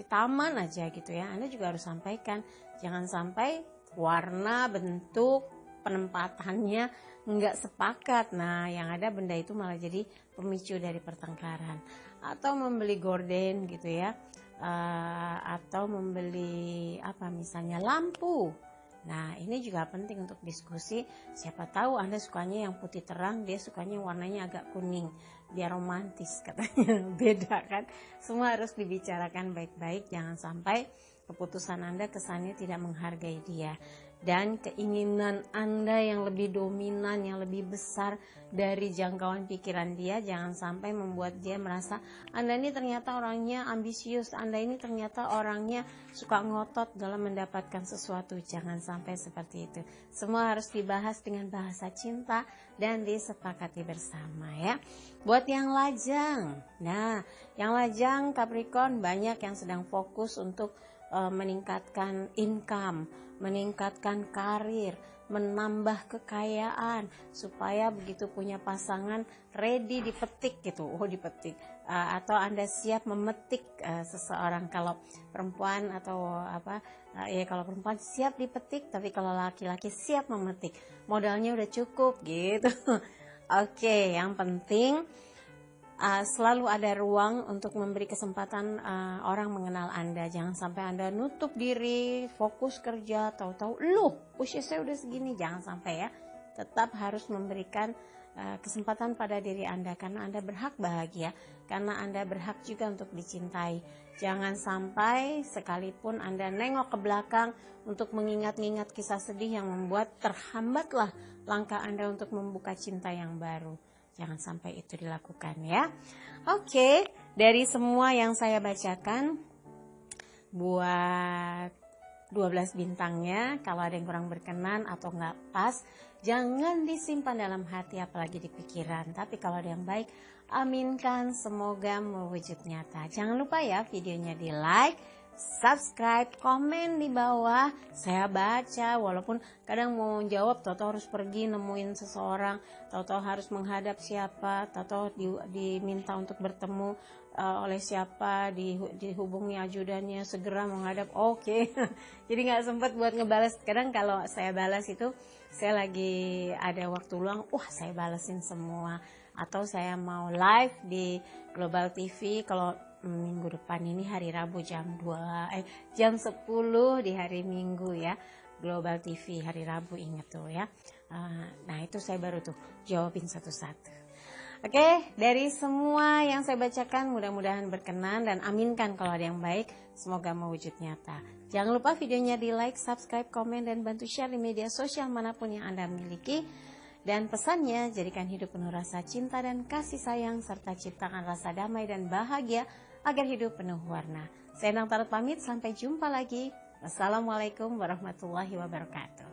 Speaker 1: taman aja gitu ya, Anda juga harus sampaikan. Jangan sampai warna, bentuk, penempatannya nggak sepakat. Nah, yang ada benda itu malah jadi pemicu dari pertengkaran. Atau membeli gorden gitu ya, atau membeli misalnya lampu. Nah, ini juga penting untuk diskusi. Siapa tahu Anda sukanya yang putih terang, dia sukanya warnanya agak kuning, biar romantis katanya. Beda kan? Semua harus dibicarakan baik-baik, jangan sampai keputusan Anda kesannya tidak menghargai dia. Dan keinginan Anda yang lebih dominan, yang lebih besar dari jangkauan pikiran dia, jangan sampai membuat dia merasa Anda ini ternyata orangnya ambisius, Anda ini ternyata orangnya suka ngotot dalam mendapatkan sesuatu. Jangan sampai seperti itu. Semua harus dibahas dengan bahasa cinta dan disepakati bersama ya. Buat yang lajang, nah yang lajang Capricorn banyak yang sedang fokus untuk meningkatkan income, meningkatkan karir, menambah kekayaan supaya begitu punya pasangan ready dipetik gitu. Dipetik atau Anda siap memetik seseorang. Kalau perempuan atau kalau perempuan siap dipetik, tapi kalau laki-laki siap memetik. Modalnya udah cukup gitu. Oke, yang penting selalu ada ruang untuk memberi kesempatan orang mengenal Anda. Jangan sampai Anda nutup diri, fokus kerja, tahu-tahu usia saya udah segini. Jangan sampai ya. Tetap harus memberikan kesempatan pada diri Anda, karena Anda berhak bahagia, karena Anda berhak juga untuk dicintai. Jangan sampai sekalipun Anda nengok ke belakang untuk mengingat-ingat kisah sedih yang membuat terhambatlah langkah Anda untuk membuka cinta yang baru. Jangan sampai itu dilakukan ya. Oke, dari semua yang saya bacakan, buat 12 bintangnya, kalau ada yang kurang berkenan atau nggak pas, jangan disimpan dalam hati apalagi di pikiran. Tapi kalau ada yang baik, aminkan, semoga mewujud nyata. Jangan lupa ya videonya di like, subscribe, komen di bawah. Saya baca, walaupun kadang mau jawab tahu-tahu harus pergi nemuin seseorang, tahu-tahu harus menghadap siapa, tahu-tahu diminta untuk bertemu oleh siapa, dihubungi ajudannya, segera menghadap. Oke. Jadi nggak sempat buat ngebalas. Kadang kalau saya balas itu saya lagi ada waktu luang, saya balesin semua. Atau saya mau live di Global TV kalau minggu depan ini hari Rabu jam 10 di hari Minggu ya, Global TV hari Rabu, ingat tuh ya. Nah itu saya baru tuh jawabin satu-satu. Oke, dari semua yang saya bacakan mudah-mudahan berkenan dan aminkan kalau ada yang baik, semoga mewujud nyata. Jangan lupa videonya di like, subscribe, komen, dan bantu share di media sosial manapun yang Anda miliki. Dan pesannya, jadikan hidup penuh rasa cinta dan kasih sayang, serta ciptakan rasa damai dan bahagia agar hidup penuh warna. Saya Endang Tarot pamit, sampai jumpa lagi. Wassalamualaikum warahmatullahi wabarakatuh.